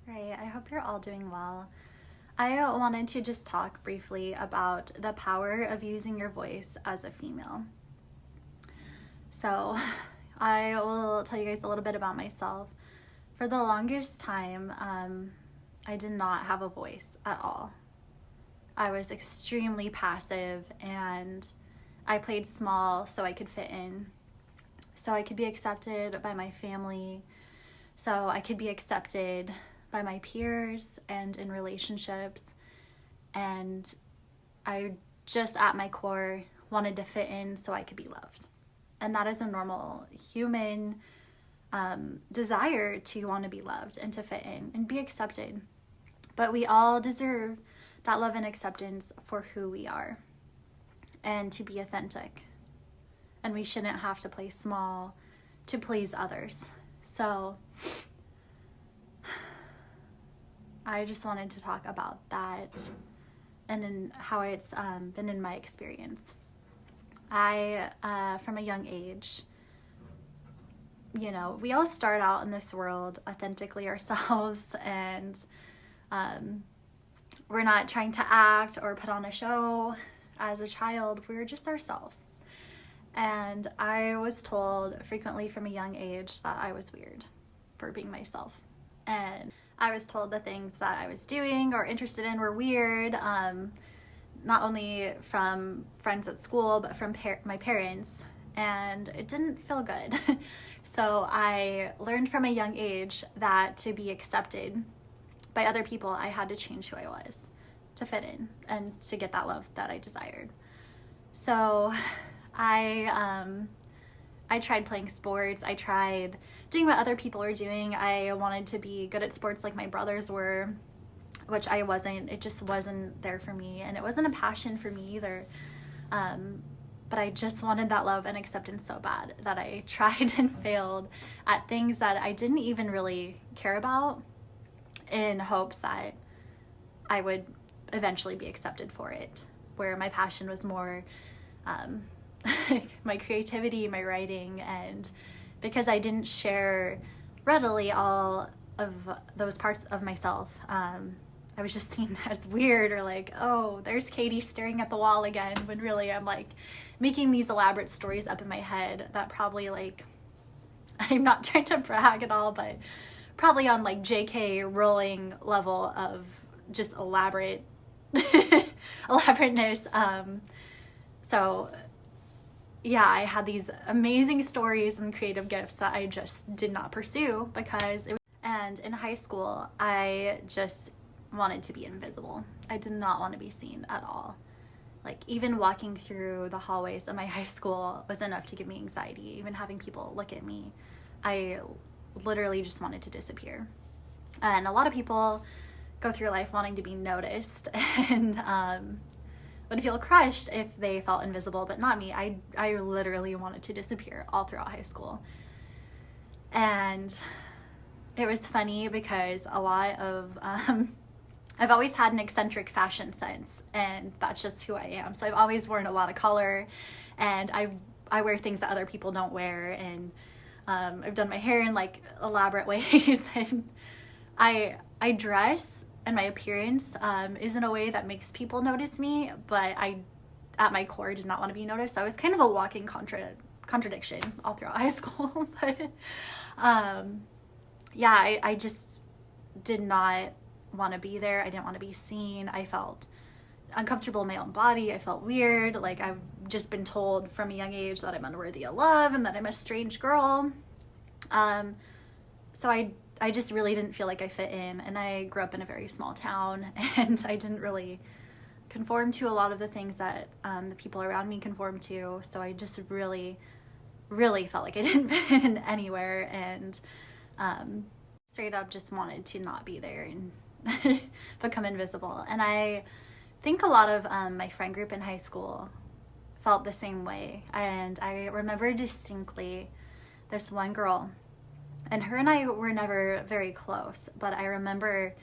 Right, I hope you're all doing well. I wanted to just talk briefly about the power of using your voice as a female. So, I will tell you guys a little bit about myself. For the longest time, I did not have a voice at all. I was extremely passive and I played small so I could fit in, so I could be accepted by my family, so I could be accepted by my peers and in relationships. And I just at my core wanted to fit in so I could be loved. And that is a normal human desire to want to be loved and to fit in and be accepted. But we all deserve that love and acceptance for who we are and to be authentic. And we shouldn't have to play small to please others. So I just wanted to talk about that and in how it's been in my experience. From a young age, we all start out in this world authentically ourselves, and we're not trying to act or put on a show as a child. We're just ourselves. And I was told frequently from a young age that I was weird for being myself. And I was told the things that I was doing or interested in were weird, not only from friends at school, but from my parents. And it didn't feel good. So I learned from a young age that to be accepted by other people, I had to change who I was to fit in and to get that love that I desired. So I tried playing sports. I tried doing what other people were doing. I wanted to be good at sports like my brothers were, which I wasn't. It just wasn't there for me, and it wasn't a passion for me either. But I just wanted that love and acceptance so bad that I tried and failed at things that I didn't even really care about, in hopes that I would eventually be accepted for it, where my passion was more my creativity, my writing. And because I didn't share readily all of those parts of myself, I was just seen as weird, or like, oh, there's Katie staring at the wall again, when really I'm like making these elaborate stories up in my head that probably, like, I'm not trying to brag at all, but probably on like JK Rowling level of just elaborateness. So yeah, I had these amazing stories and creative gifts that I just did not pursue because and in high school, I just wanted to be invisible. I did not want to be seen at all. Like, even walking through the hallways of my high school was enough to give me anxiety. Even having people look at me, I literally just wanted to disappear. And a lot of people go through life wanting to be noticed and would feel crushed if they felt invisible, but not me. I literally wanted to disappear all throughout high school. And it was funny because a lot of I've always had an eccentric fashion sense, and that's just who I am. So I've always worn a lot of color, and I wear things that other people don't wear, and I've done my hair in like elaborate ways, and I dress, and my appearance is in a way that makes people notice me, but I, at my core, did not want to be noticed. So I was kind of a walking contradiction all throughout high school. But yeah, I just did not want to be there. I didn't want to be seen. I felt uncomfortable in my own body. I felt weird. Like, I've just been told from a young age that I'm unworthy of love and that I'm a strange girl. So I just really didn't feel like I fit in. And I grew up in a very small town, and I didn't really conform to a lot of the things that the people around me conformed to. So I just really, really felt like I didn't fit in anywhere, and straight up just wanted to not be there and become invisible. And I think a lot of my friend group in high school felt the same way. And I remember distinctly this one girl, and her and I were never very close, but I remember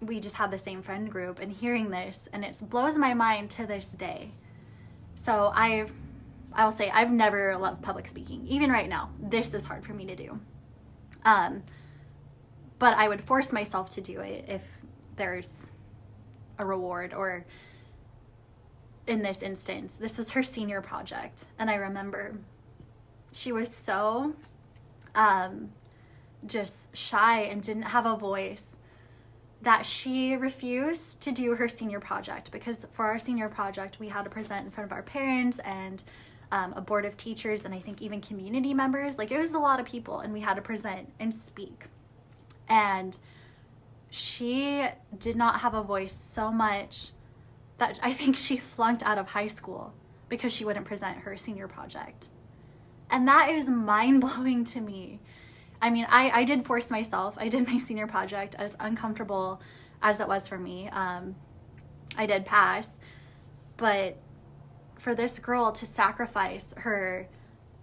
we just had the same friend group, and hearing this, and it blows my mind to this day. So I will say I've never loved public speaking. Even right now, this is hard for me to do. but I would force myself to do it if there's a reward. Or in this instance, this was her senior project, and I remember she was so just shy and didn't have a voice that she refused to do her senior project, because for our senior project we had to present in front of our parents and a board of teachers, and I think even community members. Like, it was a lot of people, and we had to present and speak. And she did not have a voice so much that I think she flunked out of high school because she wouldn't present her senior project. And that is mind-blowing to me. I mean, I did force myself. I did my senior project, as uncomfortable as it was for me. I did pass. But for this girl to sacrifice her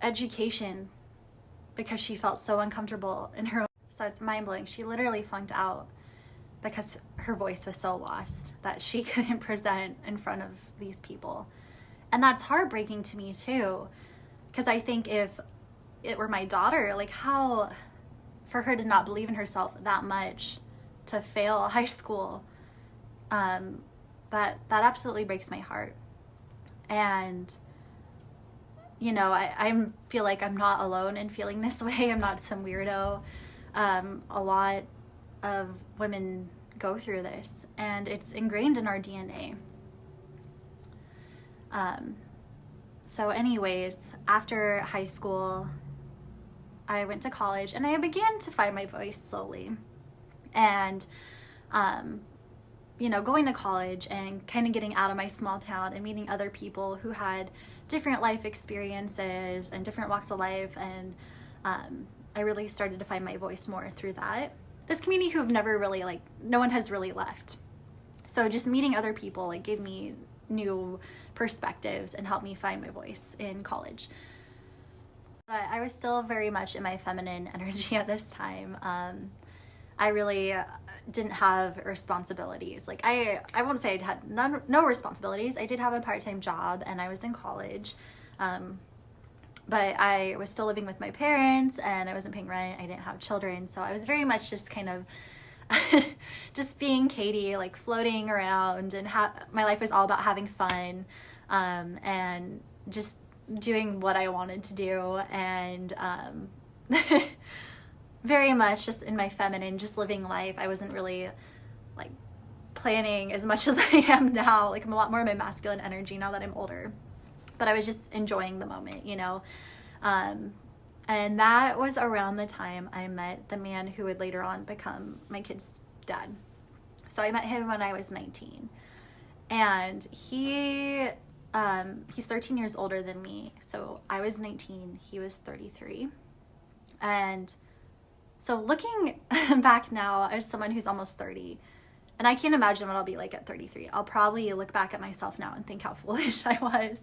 education because she felt so uncomfortable in her own, so it's mind-blowing. She literally flunked out because her voice was so lost that she couldn't present in front of these people. And that's heartbreaking to me too, because I think if it were my daughter, like, how for her to not believe in herself that much, to fail high school, that absolutely breaks my heart. And you know, I feel like I'm not alone in feeling this way. I'm not some weirdo. A lot of women go through this, and it's ingrained in our DNA. So anyways, after high school, I went to college, and I began to find my voice slowly. And, you know, going to college and kind of getting out of my small town and meeting other people who had different life experiences and different walks of life. And I really started to find my voice more through that. This community who have never really, like, no one has really left. So just meeting other people, like, gave me new perspectives and helped me find my voice in college. But I was still very much in my feminine energy at this time. I really didn't have responsibilities. Like, I won't say I had no responsibilities. I did have a part-time job, and I was in college. But I was still living with my parents, and I wasn't paying rent. I didn't have children. So I was very much just kind of just being Katie, like, floating around, and my life was all about having fun, and just doing what I wanted to do, and very much just in my feminine, just living life. I wasn't really, like, planning as much as I am now. Like, I'm a lot more in my masculine energy now that I'm older. But I was just enjoying the moment, you know. And that was around the time I met the man who would later on become my kid's dad. So I met him when I was 19. And he's 13 years older than me. So I was 19, he was 33. And so looking back now as someone who's almost 30, and I can't imagine what I'll be like at 33. I'll probably look back at myself now and think how foolish I was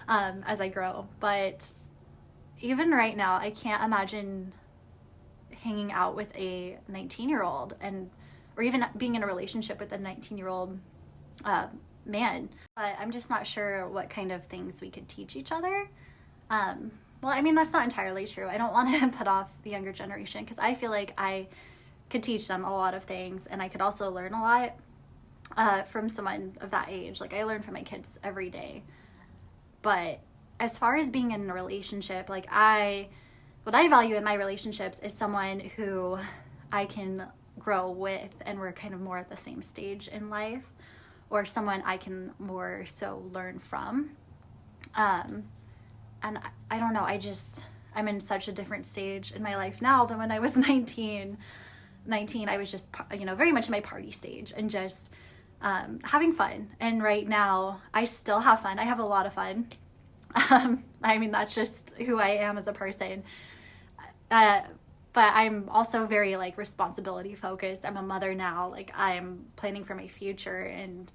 as I grow. But even right now, I can't imagine hanging out with a 19-year-old or even being in a relationship with a 19-year-old man. But I'm just not sure what kind of things we could teach each other. Well, I mean, that's not entirely true. I don't want to put off the younger generation, because I feel like I could teach them a lot of things, and I could also learn a lot from someone of that age. Like, I learn from my kids every day. But as far as being in a relationship, like, what I value in my relationships is someone who I can grow with, and we're kind of more at the same stage in life, or someone I can more so learn from. And I don't know, I'm in such a different stage in my life now than when I was 19, I was just, you know, very much in my party stage and just having fun. And right now, I still have fun. I have a lot of fun. I mean, that's just who I am as a person. But I'm also very, like, responsibility focused. I'm a mother now. Like, I'm planning for my future. And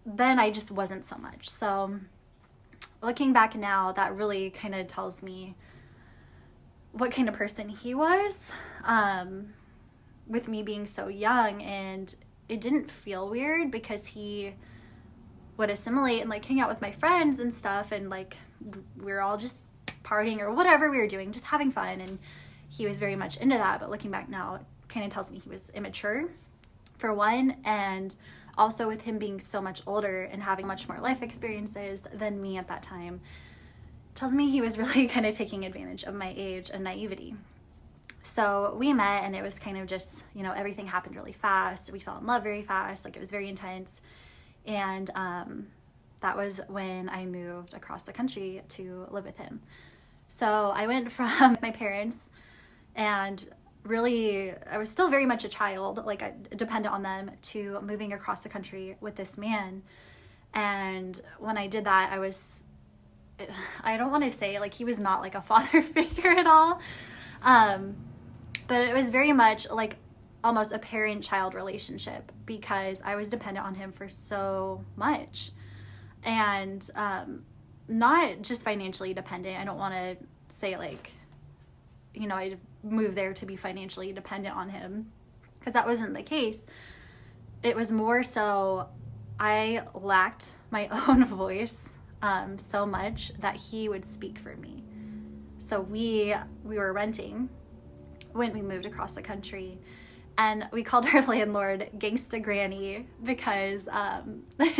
then I just wasn't so much. So looking back now, that really kind of tells me what kind of person he was. With me being so young, and it didn't feel weird because he would assimilate and, like, hang out with my friends and stuff, and, like, we were all just partying or whatever we were doing, just having fun, and he was very much into that. But looking back now, it kind of tells me he was immature, for one, and also with him being so much older and having much more life experiences than me at that time, tells me he was really kind of taking advantage of my age and naivety. So we met, and it was kind of just, you know, everything happened really fast. We fell in love very fast. Like, it was very intense. And that was when I moved across the country to live with him. So I went from my parents, and really, I was still very much a child, like, I depended on them, to moving across the country with this man. And when I did that, I don't want to say, like, he was not like a father figure at all. But it was very much like almost a parent-child relationship, because I was dependent on him for so much. And not just financially dependent. I don't want to say, like, you know, I moved there to be financially dependent on him, because that wasn't the case. It was more so I lacked my own voice so much that he would speak for me. So we were renting when we moved across the country, and we called our landlord Gangsta Granny, because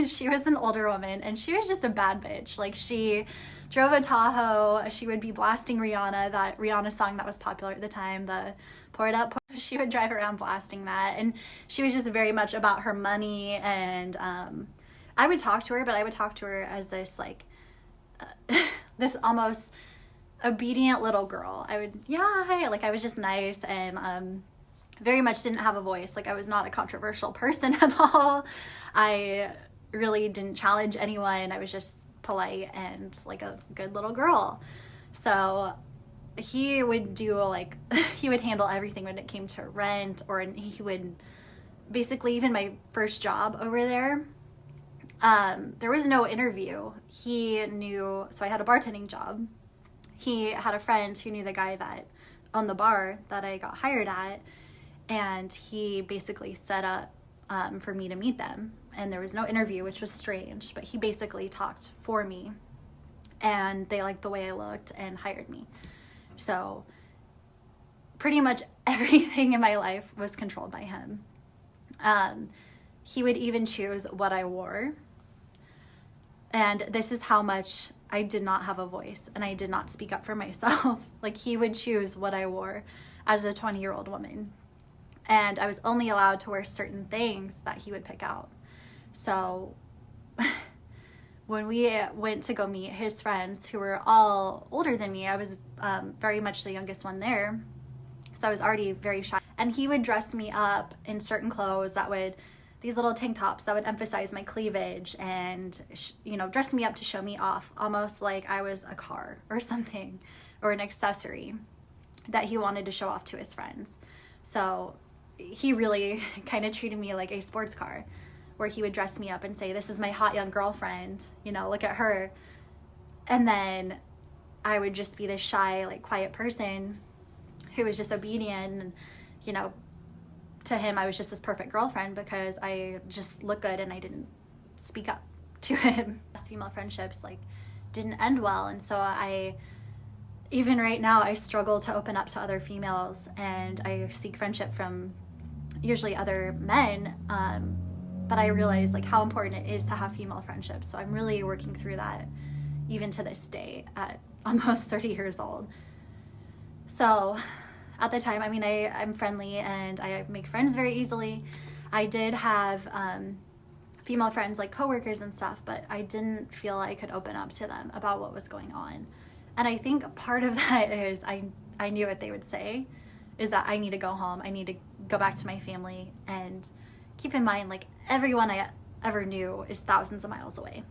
she was an older woman, and she was just a bad bitch. Like, she drove a Tahoe. She would be blasting Rihanna, that Rihanna song that was popular at the time, the Pour It Up. She would drive around blasting that, and she was just very much about her money. And I would talk to her, but I would talk to her as this, like, this almost obedient little girl. I would, yeah, hi. Like, I was just nice, and very much didn't have a voice. Like, I was not a controversial person at all. I really didn't challenge anyone. I was just polite and like a good little girl. So he would do, like, he would handle everything when it came to rent, or he would basically, even my first job over there, there was no interview. He knew, so I had a bartending job. He had a friend who knew the guy that owned the bar that I got hired at, and he basically set up for me to meet them. And there was no interview, which was strange, but he basically talked for me, and they liked the way I looked and hired me. So pretty much everything in my life was controlled by him. He would even choose what I wore. And this is how much I did not have a voice, and I did not speak up for myself. Like, he would choose what I wore as a 20-year-old woman. And I was only allowed to wear certain things that he would pick out. So when we went to go meet his friends, who were all older than me, I was very much the youngest one there. So I was already very shy. And he would dress me up in certain clothes that would, these little tank tops that would emphasize my cleavage, and, you know, dress me up to show me off, almost like I was a car or something, or an accessory that he wanted to show off to his friends. So he really kind of treated me like a sports car, where he would dress me up and say, this is my hot young girlfriend, you know, look at her. And then I would just be this shy, like, quiet person who was just obedient. And, you know, to him, I was just this perfect girlfriend because I just looked good and I didn't speak up to him. Female friendships, like, didn't end well. And so even right now, I struggle to open up to other females, and I seek friendship from usually other men. But I realize, like, how important it is to have female friendships. So I'm really working through that even to this day at almost 30 years old. So at the time, I mean, I'm friendly and I make friends very easily. I did have female friends, like coworkers and stuff, but I didn't feel I could open up to them about what was going on. And I think part of that is I knew what they would say, is that I need to go home. I need to go back to my family. And keep in mind, like, everyone I ever knew is thousands of miles away.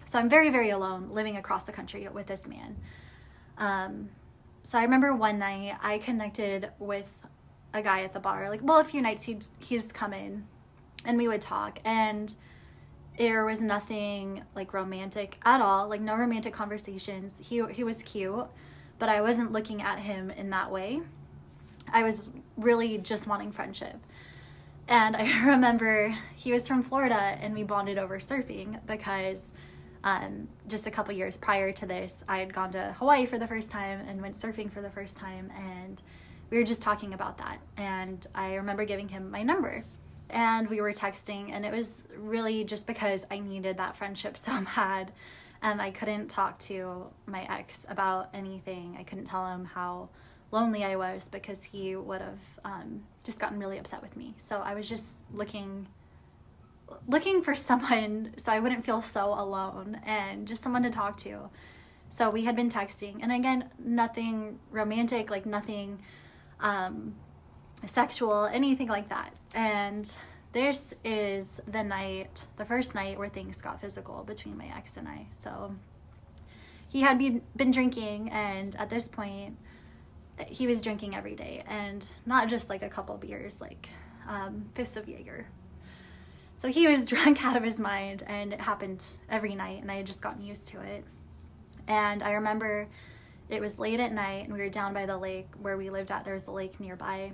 So I'm very, very alone living across the country with this man. So I remember one night I connected with a guy at the bar. Like, well, a few nights he's come in and we would talk, and there was nothing like romantic at all, like no romantic conversations. He was cute, but I wasn't looking at him in that way. I was really just wanting friendship. And I remember he was from Florida, and we bonded over surfing because just a couple years prior to this, I had gone to Hawaii for the first time and went surfing for the first time. And we were just talking about that. And I remember giving him my number. And we were texting, and it was really just because I needed that friendship so bad. And I couldn't talk to my ex about anything. I couldn't tell him how lonely I was because he would have just gotten really upset with me. So I was just looking for someone so I wouldn't feel so alone and just someone to talk to. So we had been texting, and again, nothing romantic, like nothing sexual, anything like that. And this is the first night where things got physical between my ex and I. So he had been drinking, and at this point he was drinking every day, and not just like a couple beers, like fists of Jaeger. So he was drunk out of his mind, and it happened every night, and I had just gotten used to it. And I remember it was late at night, and we were down by the lake where we lived at. There was a lake nearby,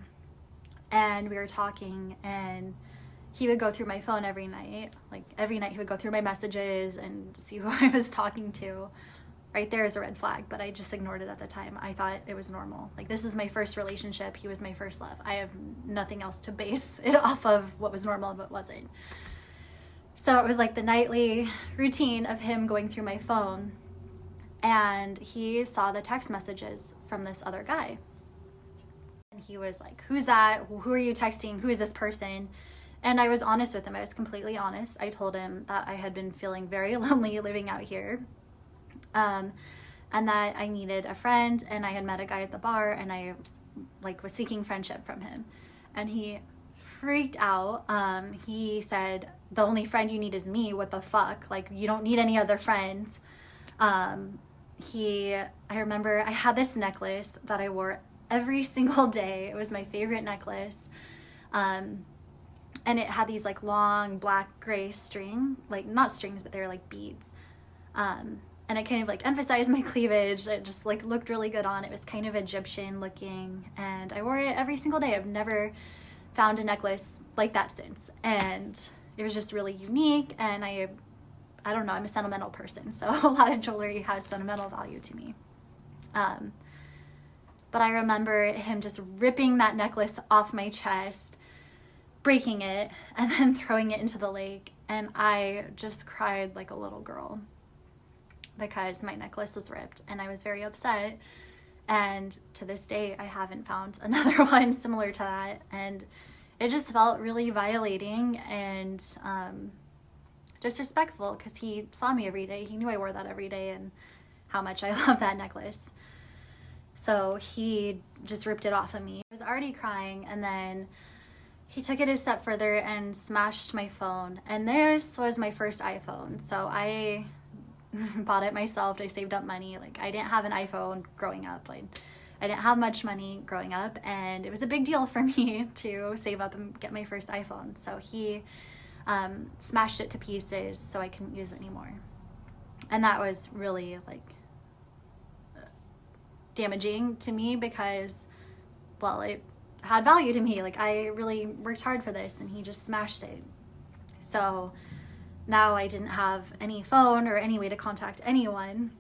and we were talking, and he would go through my phone every night. Like every night he would go through my messages and see who I was talking to. Right there is a red flag, but I just ignored it at the time. I thought it was normal. Like, this is my first relationship. He was my first love. I have nothing else to base it off of what was normal and what wasn't. So it was like the nightly routine of him going through my phone, and he saw the text messages from this other guy. And he was like, who's that? Who are you texting? Who is this person? And I was honest with him. I was completely honest. I told him that I had been feeling very lonely living out here. And that I needed a friend, and I had met a guy at the bar, and I was seeking friendship from him. And he freaked out. He said, the only friend you need is me. What the fuck? Like, you don't need any other friends. I remember I had this necklace that I wore every single day. It was my favorite necklace. And it had these like long black gray string, like not strings, but they're like beads. And it kind of like emphasized my cleavage. It just like looked really good on. It was kind of Egyptian looking, and I wore it every single day. I've never found a necklace like that since. And it was just really unique. And I don't know, I'm a sentimental person. So a lot of jewelry has sentimental value to me. But I remember him just ripping that necklace off my chest, breaking it, and then throwing it into the lake. And I just cried like a little girl, because my necklace was ripped, and I was very upset. And to this day, I haven't found another one similar to that. And it just felt really violating and disrespectful, because he saw me every day. He knew I wore that every day and how much I love that necklace. So he just ripped it off of me. I was already crying, and then he took it a step further and smashed my phone. And this was my first iPhone. So I bought it myself. I saved up money. Like, I didn't have an iPhone growing up. Like, I didn't have much money growing up, and it was a big deal for me to save up and get my first iPhone. So he smashed it to pieces so I couldn't use it anymore. And that was really like damaging to me, because, well, it had value to me. Like, I really worked hard for this, and he just smashed it. So now I didn't have any phone or any way to contact anyone.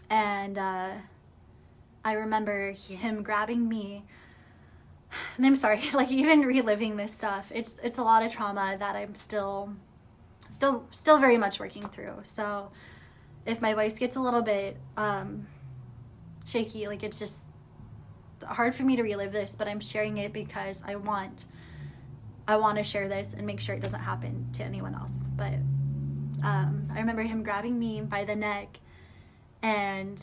And I remember him grabbing me, and I'm sorry, like, even reliving this stuff, it's a lot of trauma that I'm still very much working through. So if my voice gets a little bit shaky, like, it's just hard for me to relive this, but I'm sharing it because I want to share this and make sure it doesn't happen to anyone else. But I remember him grabbing me by the neck and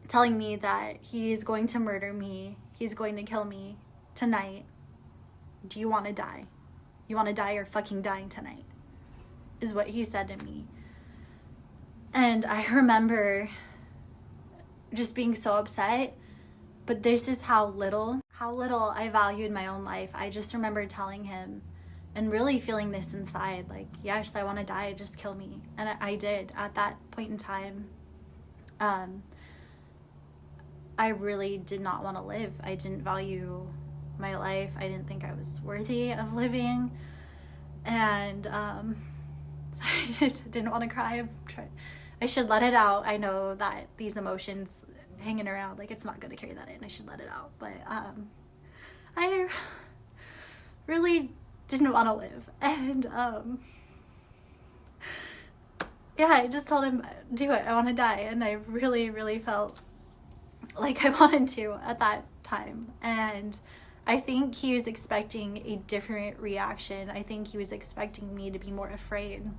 telling me that he's going to murder me. He's going to kill me tonight. Do you want to die? You want to die? You're fucking dying tonight, is what he said to me. And I remember just being so upset. But this is how little I valued my own life. I just remember telling him and really feeling this inside, like, yes, I want to die, just kill me. And I did at that point in time. I really did not want to live. I didn't value my life. I didn't think I was worthy of living. And sorry, I didn't want to cry. I should let it out. I know that these emotions hanging around. Like, it's not good to carry that in. I should let it out. But I really didn't want to live. And yeah, I just told him, do it. I want to die. And I really, really felt like I wanted to at that time. And I think he was expecting a different reaction. I think he was expecting me to be more afraid.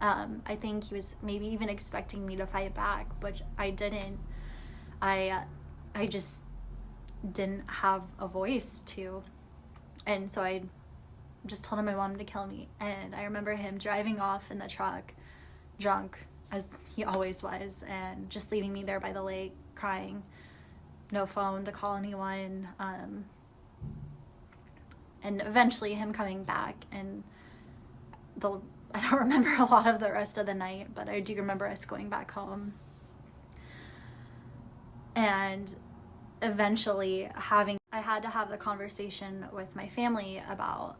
I think he was maybe even expecting me to fight back, but I didn't. I just didn't have a voice to. And so I just told him I wanted to kill me. And I remember him driving off in the truck, drunk, as he always was, and just leaving me there by the lake, crying. No phone to call anyone. And eventually him coming back, and I don't remember a lot of the rest of the night, but I do remember us going back home. And eventually I had to have the conversation with my family about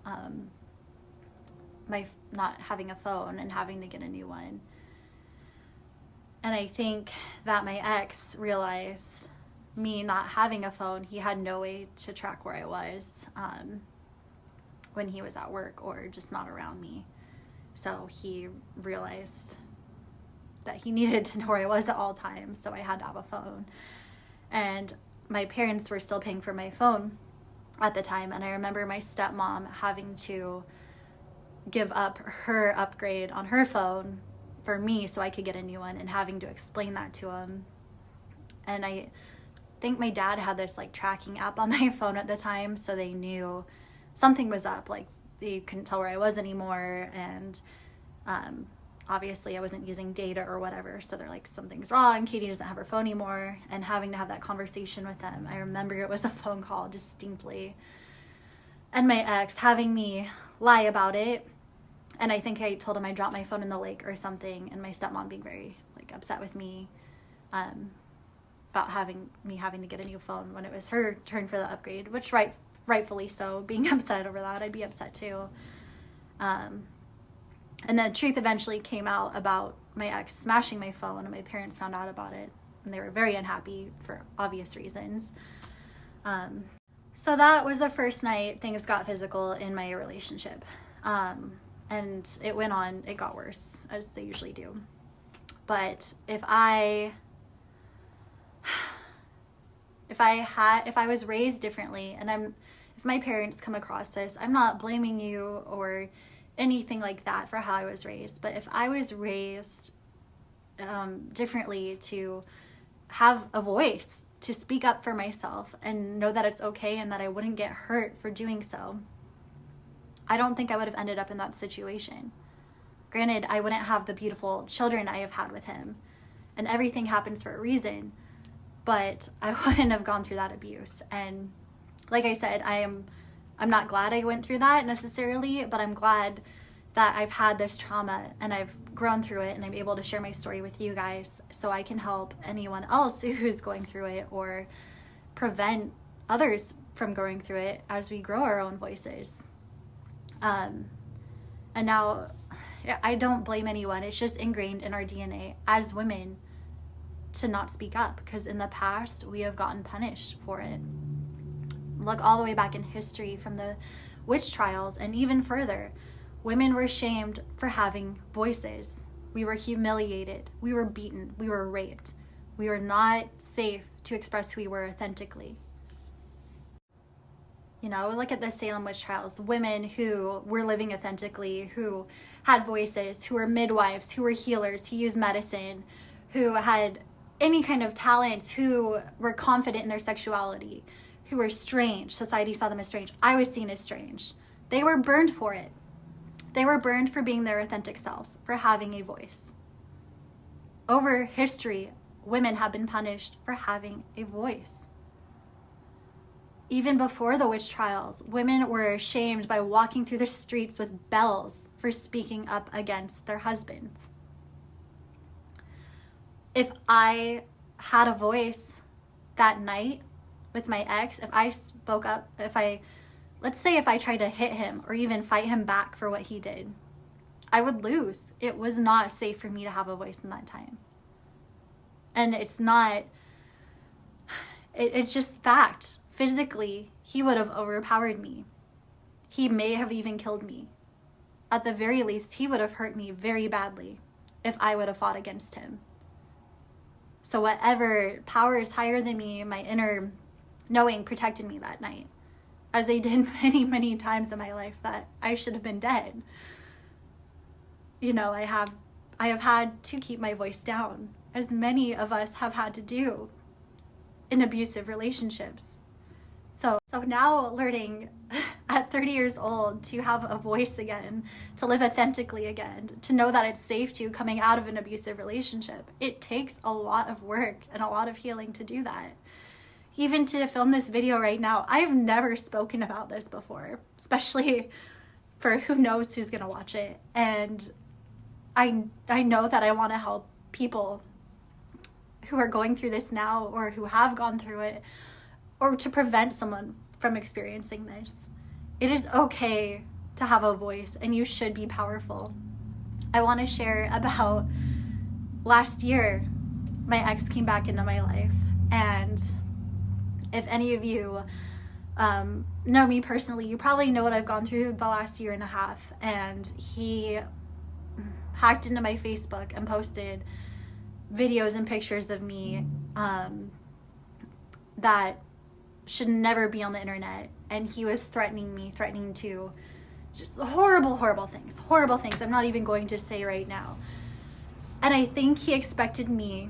my not having a phone and having to get a new one. And I think that my ex realized me not having a phone, he had no way to track where I was when he was at work or just not around me. So he realized that he needed to know where I was at all times, so I had to have a phone. And my parents were still paying for my phone at the time, and I remember my stepmom having to give up her upgrade on her phone for me so I could get a new one, and having to explain that to him. And I think my dad had this like tracking app on my phone at the time, so they knew something was up. Like, they couldn't tell where I was anymore, and obviously I wasn't using data or whatever, so they're like, something's wrong, Katie doesn't have her phone anymore. And having to have that conversation with them, I remember it was a phone call distinctly, and my ex having me lie about it. And I think I told him I dropped my phone in the lake or something, and my stepmom being very like upset with me about having to get a new phone when it was her turn for the upgrade, which rightfully so. Being upset over that, I'd be upset too. And the truth eventually came out about my ex smashing my phone, and my parents found out about it, and they were very unhappy for obvious reasons. So that was the first night things got physical in my relationship. And it went on, it got worse, as they usually do. But if I was raised differently, and if my parents come across this, I'm not blaming you or anything like that for how I was raised, but if I was raised differently, to have a voice, to speak up for myself and know that it's okay and that I wouldn't get hurt for doing so, I don't think I would have ended up in that situation. Granted, I wouldn't have the beautiful children I have had with him, and everything happens for a reason, but I wouldn't have gone through that abuse. And like I said, I'm not glad I went through that necessarily, but I'm glad that I've had this trauma and I've grown through it, and I'm able to share my story with you guys so I can help anyone else who's going through it, or prevent others from going through it as we grow our own voices. And now I don't blame anyone. It's just ingrained in our DNA as women to not speak up, because in the past we have gotten punished for it. Look all the way back in history, from the witch trials and even further. Women were shamed for having voices. We were humiliated. We were beaten. We were raped. We were not safe to express who we were authentically. You know, look at the Salem witch trials. Women who were living authentically, who had voices, who were midwives, who were healers, who used medicine, who had any kind of talents, who were confident in their sexuality, who were strange. Society saw them as strange. I was seen as strange. They were burned for it. They were burned for being their authentic selves, for having a voice. Over history, women have been punished for having a voice. Even before the witch trials, women were shamed by walking through the streets with bells for speaking up against their husbands. If I had a voice that night with my ex, if I spoke up, let's say if I tried to hit him or even fight him back for what he did, I would lose. It was not safe for me to have a voice in that time. And it's not It's just fact. Physically, he would have overpowered me. He may have even killed me. At the very least, he would have hurt me very badly if I would have fought against him. So whatever power is higher than me, my inner knowing protected me that night, as they did many, many times in my life that I should have been dead. You know, I have had to keep my voice down, as many of us have had to do in abusive relationships. So now learning at 30 years old to have a voice again, to live authentically again, to know that it's safe to coming out of an abusive relationship, it takes a lot of work and a lot of healing to do that. Even to film this video right now, I've never spoken about this before, especially for who knows who's gonna watch it. And I know that I wanna help people who are going through this now or who have gone through it, or to prevent someone from experiencing this. It is okay to have a voice, and you should be powerful. I want to share about last year. My ex came back into my life, and if any of you know me personally, you probably know what I've gone through the last year and a half. And he hacked into my Facebook and posted videos and pictures of me that should never be on the internet. And he was threatening me, threatening to just horrible things I'm not even going to say right now. And I think he expected me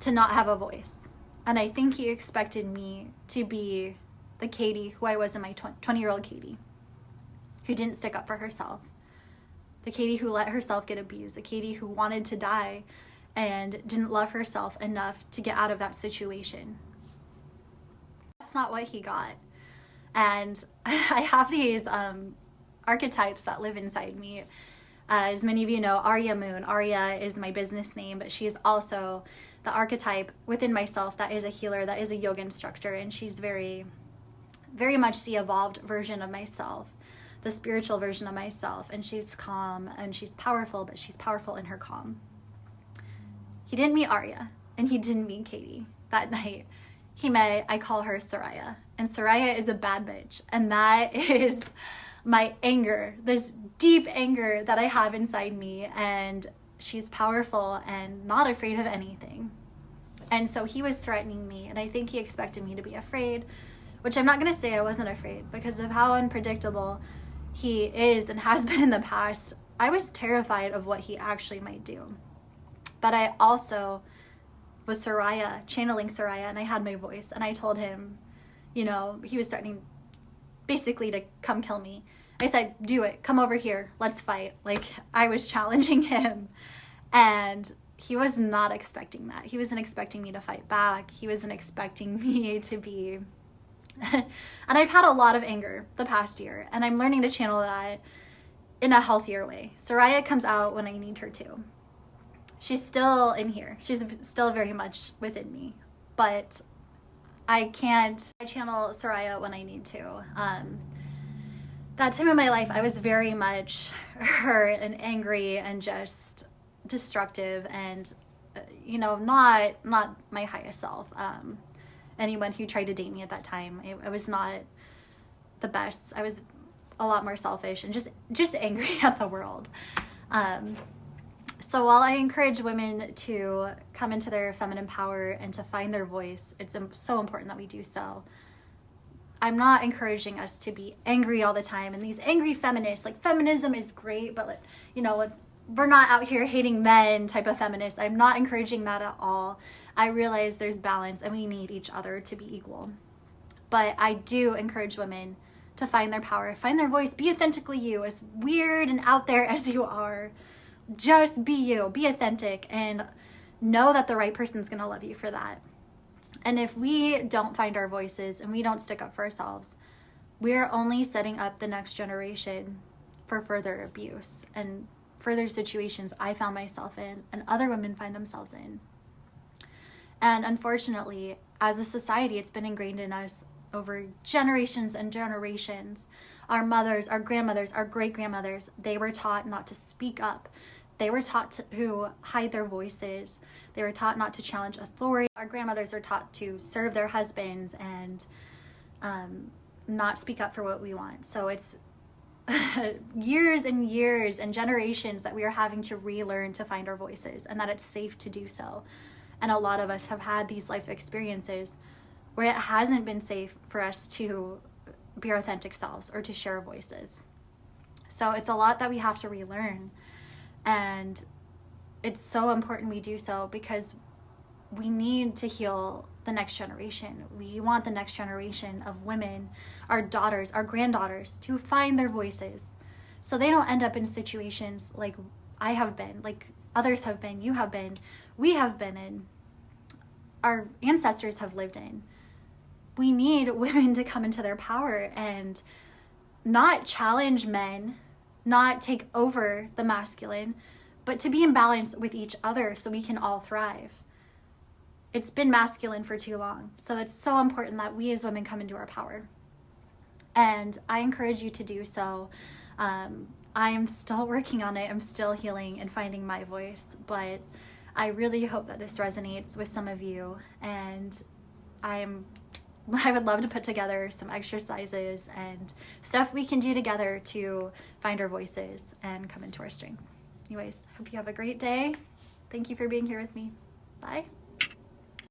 to not have a voice. And I think he expected me to be the Katie who I was in my 20-year-old Katie, who didn't stick up for herself. The Katie who let herself get abused, the Katie who wanted to die and didn't love herself enough to get out of that situation. That's not what he got. And I have these archetypes that live inside me. As many of you know, Arya Moon. Arya is my business name, but she is also the archetype within myself that is a healer, that is a yoga instructor, and she's very, very much the evolved version of myself, the spiritual version of myself. And she's calm and she's powerful, but she's powerful in her calm. He didn't meet Arya, and he didn't meet Katie that night. He met, I call her Soraya, and Soraya is a bad bitch, and that is my anger, this deep anger that I have inside me, and she's powerful and not afraid of anything. And so he was threatening me, and I think he expected me to be afraid, which I'm not going to say I wasn't afraid, because of how unpredictable he is and has been in the past. I was terrified of what he actually might do. But I also was Soraya, channeling Soraya, and I had my voice, and I told him, you know, he was threatening basically to come kill me. I said, do it, come over here, let's fight. Like, I was challenging him, and he was not expecting that. He wasn't expecting me to fight back. He wasn't expecting me to be, and I've had a lot of anger the past year, and I'm learning to channel that in a healthier way. Soraya comes out when I need her to. She's still in here. She's still very much within me, but I channel Soraya when I need to. That time in my life, I was very much hurt and angry and just destructive and, you know, not my highest self. Anyone who tried to date me at that time, I was not the best. I was a lot more selfish and just angry at the world. So while I encourage women to come into their feminine power and to find their voice, it's so important that we do so. I'm not encouraging us to be angry all the time and these angry feminists. Like, feminism is great, but, you know, we're not out here hating men type of feminists. I'm not encouraging that at all. I realize there's balance and we need each other to be equal. But I do encourage women to find their power, find their voice, be authentically you, as weird and out there as you are. Just be you, be authentic, and know that the right person's gonna love you for that. And if we don't find our voices and we don't stick up for ourselves, we're only setting up the next generation for further abuse and further situations I found myself in and other women find themselves in. And unfortunately, as a society, it's been ingrained in us over generations and generations. Our mothers, our grandmothers, our great-grandmothers, they were taught not to speak up, they were taught to hide their voices. They were taught not to challenge authority. Our grandmothers were taught to serve their husbands and not speak up for what we want. So it's years and years and generations that we are having to relearn to find our voices, and that it's safe to do so. And a lot of us have had these life experiences where it hasn't been safe for us to be our authentic selves or to share our voices. So it's a lot that we have to relearn. And it's so important we do so, because we need to heal the next generation. We want the next generation of women, our daughters, our granddaughters, to find their voices so they don't end up in situations like I have been, like others have been, you have been, we have been in, our ancestors have lived in. We need women to come into their power and not challenge men, not take over the masculine, but to be in balance with each other so we can all thrive. It's been masculine for too long. So it's so important that we as women come into our power. And I encourage you to do so. I'm still working on it. I'm still healing and finding my voice, but I really hope that this resonates with some of you. And I would love to put together some exercises and stuff we can do together to find our voices and come into our strength. Anyways, hope you have a great day. Thank you for being here with me. Bye.